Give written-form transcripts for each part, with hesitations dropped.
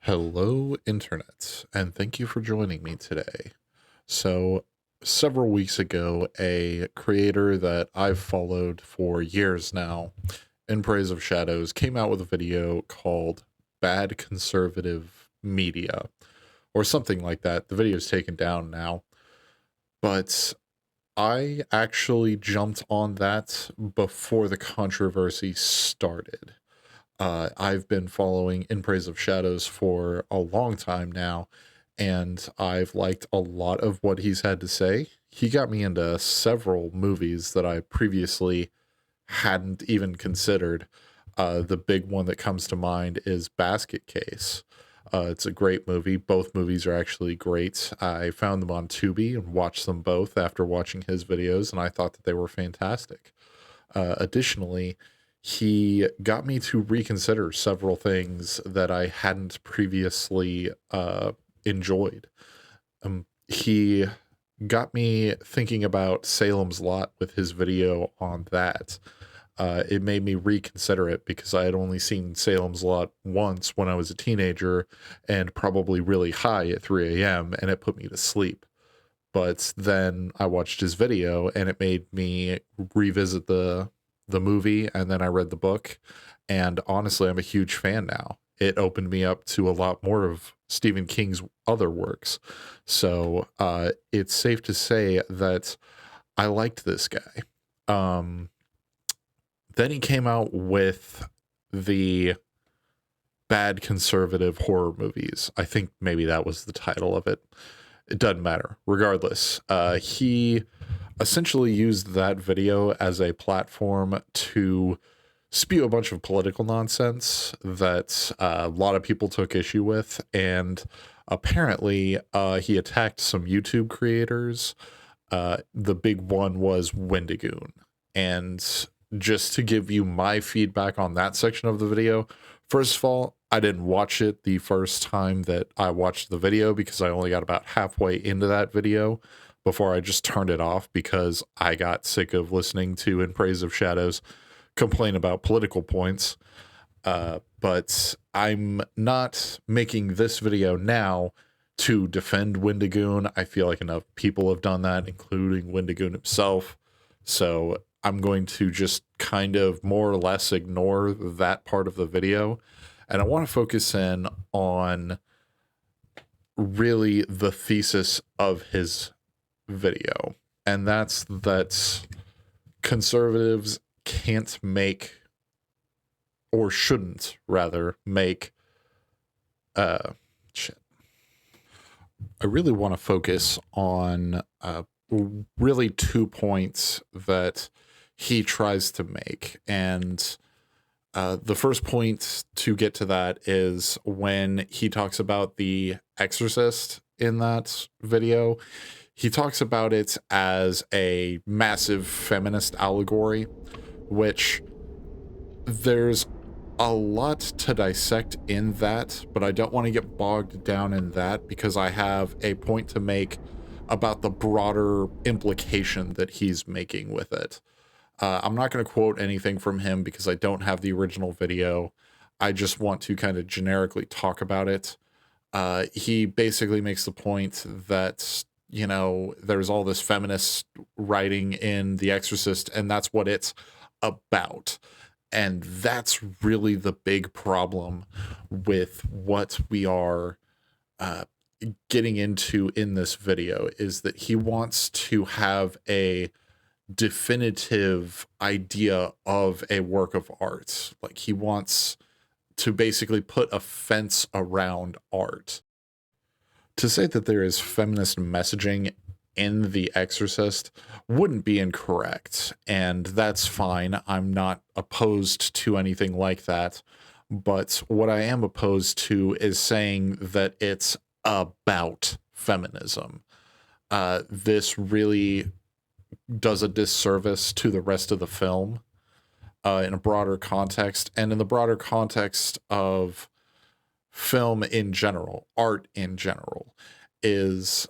Hello, Internet, and thank you for joining me today. So, several weeks ago, a creator that I've followed for years now, In Praise of Shadows, came out with a video called Bad Conservative Media, or something like that. The video's taken down now, but I actually jumped on that before the controversy started. I've been following In Praise of Shadows for a long time now, and I've liked a lot of what he's had to say. He got me into several movies that I previously hadn't even considered. The big one that comes to mind is Basket Case. It's a great movie. Both movies are actually great. I found them on Tubi and watched them both after watching his videos, and I thought that they were fantastic. Additionally, he got me to reconsider several things that I hadn't previously enjoyed. He got me thinking about Salem's Lot with his video on that. It made me reconsider it because I had only seen Salem's Lot once when I was a teenager and probably really high at 3 a.m. and it put me to sleep. But then I watched his video and it made me revisit the movie, and then I read the book, and honestly I'm a huge fan now. It opened me up to a lot more of Stephen King's other works. So it's safe to say that I liked this guy. Then he came out with the Bad Conservative Horror Movies. I think maybe that was the title of it. It doesn't matter. Regardless, he essentially used that video as a platform to spew a bunch of political nonsense that a lot of people took issue with. And apparently, he attacked some YouTube creators. The big one was Wendigoon. And just to give you my feedback on that section of the video, first of all, I didn't watch it the first time that I watched the video because I only got about halfway into that video before I just turned it off because I got sick of listening to In Praise of Shadows complain about political points. But I'm not making this video now to defend Wendigoon. I feel like enough people have done that, including Wendigoon himself. So I'm going to just kind of more or less ignore that part of the video. And I want to focus in on really the thesis of his video. And that's that conservatives can't make, or shouldn't rather, make, shit. I really want to focus on really 2 points that he tries to make. And the first point to get to that is when he talks about the Exorcist in that video. He talks about it as a massive feminist allegory, which there's a lot to dissect in that, but I don't want to get bogged down in that because I have a point to make about the broader implication that he's making with it. I'm not going to quote anything from him because I don't have the original video. I just want to kind of generically talk about it. He basically makes the point that, you know, there's all this feminist writing in The Exorcist, and that's what it's about. And that's really the big problem with what we are getting into in this video, is that he wants to have a definitive idea of a work of art. Like, he wants to basically put a fence around art. To say that there is feminist messaging in The Exorcist wouldn't be incorrect, and that's fine. I'm not opposed to anything like that, but what I am opposed to is saying that it's about feminism. This really does a disservice to the rest of the film in a broader context, and in the broader context of film in general, art in general, is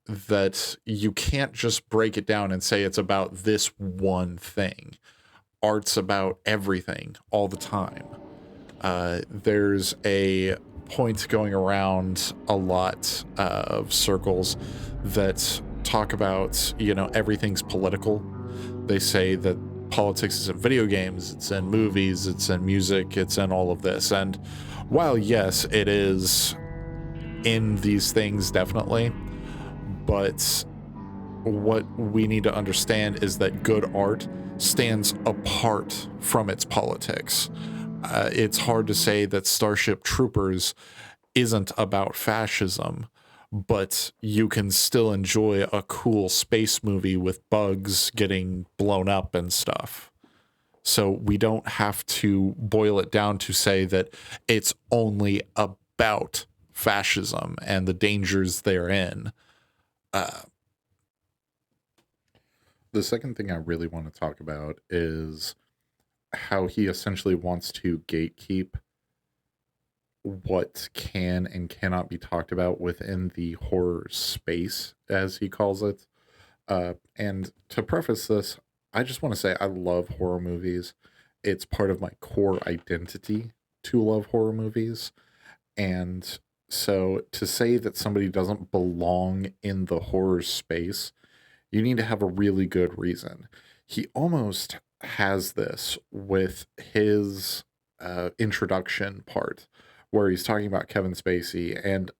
that you can't just break it down and say it's about this one thing. Art's about everything all the time. There's a point going around a lot of circles that talk about, everything's political. They say that politics is in video games, it's in movies, it's in music, it's in all of this. And while, yes, it is in these things, definitely, but what we need to understand is that good art stands apart from its politics. It's hard to say that Starship Troopers isn't about fascism, but you can still enjoy a cool space movie with bugs getting blown up and stuff. So we don't have to boil it down to say that it's only about fascism and the dangers therein. The second thing I really want to talk about is how he essentially wants to gatekeep what can and cannot be talked about within the horror space, as he calls it. And to preface this, I just want to say I love horror movies. It's part of my core identity to love horror movies. And so to say that somebody doesn't belong in the horror space, you need to have a really good reason. He almost has this with his introduction part where he's talking about Kevin Spacey. And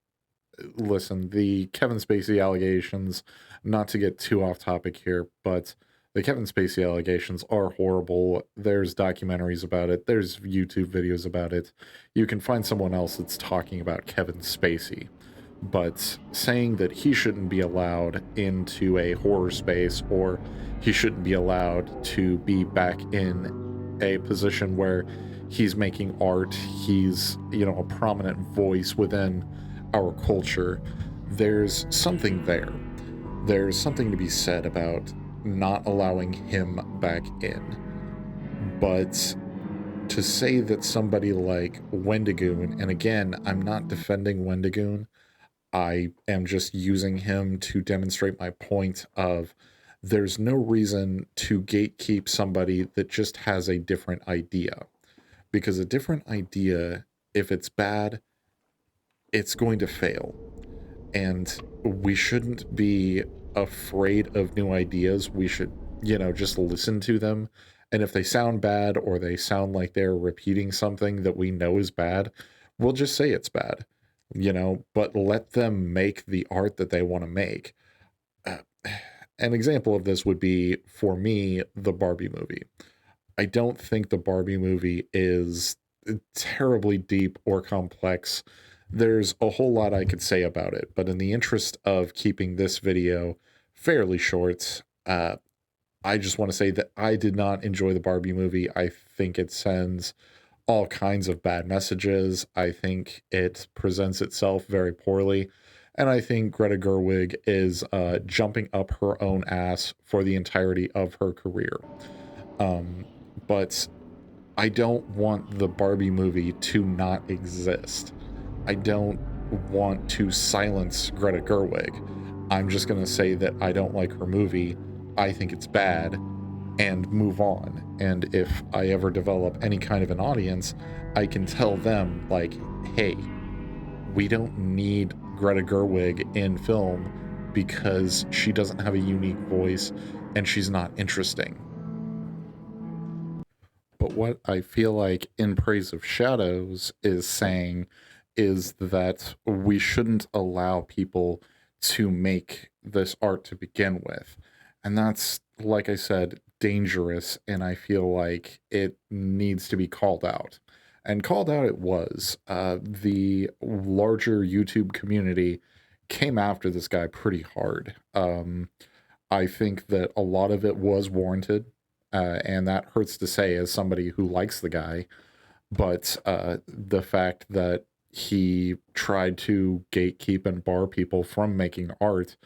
listen, the Kevin Spacey allegations, not to get too off topic here, but the Kevin Spacey allegations are horrible. There's documentaries about it, there's YouTube videos about it. You can find someone else that's talking about Kevin Spacey. But saying that he shouldn't be allowed into a horror space, or he shouldn't be allowed to be back in a position where he's making art, he's, a prominent voice within our culture, there's something there. There's something to be said about not allowing him back in. But to say that somebody like Wendigoon, and again, I'm not defending Wendigoon, I am just using him to demonstrate my point of there's no reason to gatekeep somebody that just has a different idea. Because a different idea, if it's bad, it's going to fail. And we shouldn't be afraid of new ideas. We should, just listen to them. And if they sound bad or they sound like they're repeating something that we know is bad, we'll just say it's bad, but let them make the art that they want to make. An example of this would be, for me, the Barbie movie. I don't think the Barbie movie is terribly deep or complex. There's a whole lot I could say about it, but in the interest of keeping this video fairly short, I just want to say that I did not enjoy the Barbie movie. I think it sends all kinds of bad messages. I think it presents itself very poorly. And I think Greta Gerwig is jumping up her own ass for the entirety of her career. But I don't want the Barbie movie to not exist. I don't want to silence Greta Gerwig. I'm just going to say that I don't like her movie. I think it's bad, and move on. And if I ever develop any kind of an audience, I can tell them, like, hey, we don't need Greta Gerwig in film because she doesn't have a unique voice and she's not interesting. But what I feel like In Praise of Shadows is saying is that we shouldn't allow people to make this art to begin with. And that's, like I said, dangerous, and I feel like it needs to be called out. And called out it was. The larger YouTube community came after this guy pretty hard. I think that a lot of it was warranted, and that hurts to say as somebody who likes the guy. But the fact that he tried to gatekeep and bar people from making art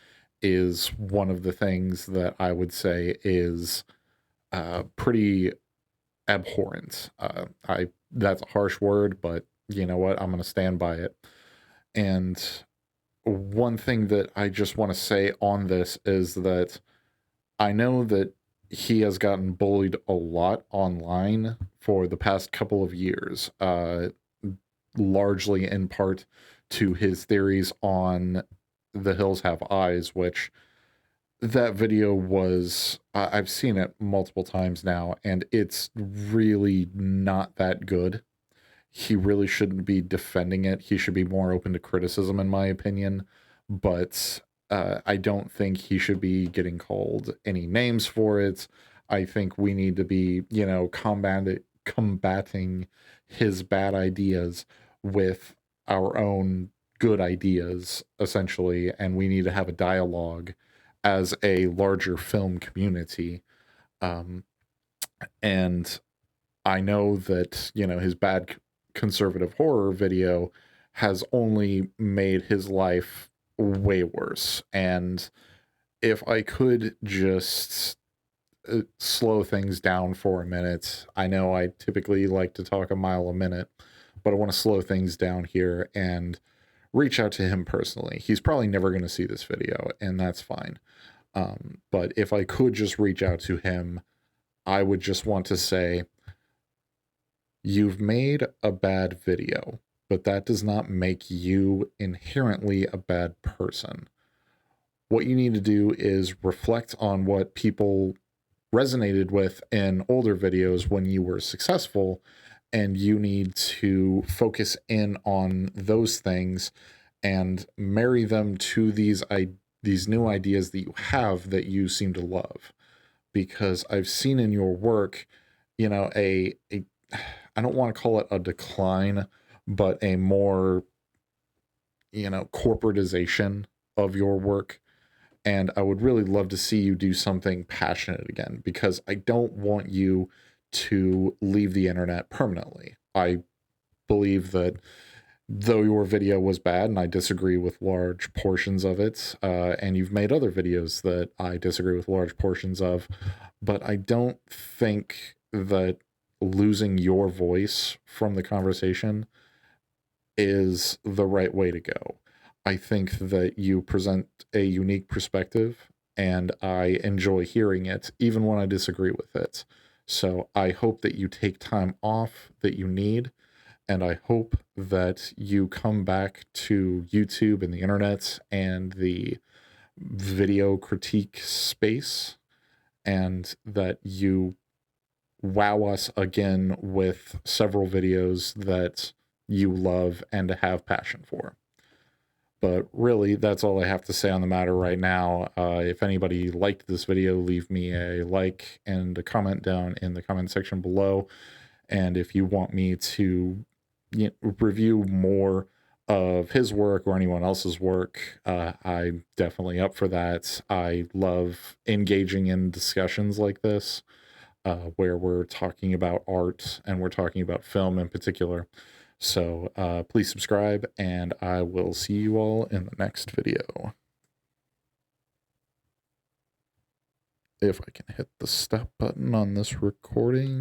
is one of the things that I would say is pretty abhorrent. That's a harsh word, but you know what? I'm going to stand by it. And one thing that I just want to say on this is that I know that he has gotten bullied a lot online for the past couple of years. largely in part to his theories on The Hills Have Eyes, which that video was, I've seen it multiple times now, and it's really not that good. He really shouldn't be defending it. He should be more open to criticism, in my opinion. But I don't think he should be getting called any names for it. I think we need to be, combating his bad ideas with our own good ideas, essentially. And we need to have a dialogue as a larger film community. Um, and I know that, his bad conservative horror video has only made his life way worse. And if I could just slow things down for a minute, I know I typically like to talk a mile a minute, but I want to slow things down here and reach out to him personally. He's probably never going to see this video, and that's fine. But if I could just reach out to him, I would just want to say, you've made a bad video, but that does not make you inherently a bad person. What you need to do is reflect on what people resonated with in older videos when you were successful, and you need to focus in on those things and marry them to these new ideas that you have that you seem to love. Because I've seen in your work, a I don't want to call it a decline, but a more, corporatization of your work. And I would really love to see you do something passionate again, because I don't want you to leave the internet permanently. I believe that though your video was bad, and I disagree with large portions of it, and you've made other videos that I disagree with large portions of, but I don't think that losing your voice from the conversation is the right way to go. I think that you present a unique perspective, and I enjoy hearing it, even when I disagree with it. So I hope that you take time off that you need, and I hope that you come back to YouTube and the internet and the video critique space, and that you wow us again with several videos that you love and have passion for. But really, that's all I have to say on the matter right now. If anybody liked this video, leave me a like and a comment down in the comment section below. And if you want me to review more of his work or anyone else's work, I'm definitely up for that. I love engaging in discussions like this, where we're talking about art and we're talking about film in particular. So please subscribe, and I will see you all in the next video. If I can hit the stop button on this recording.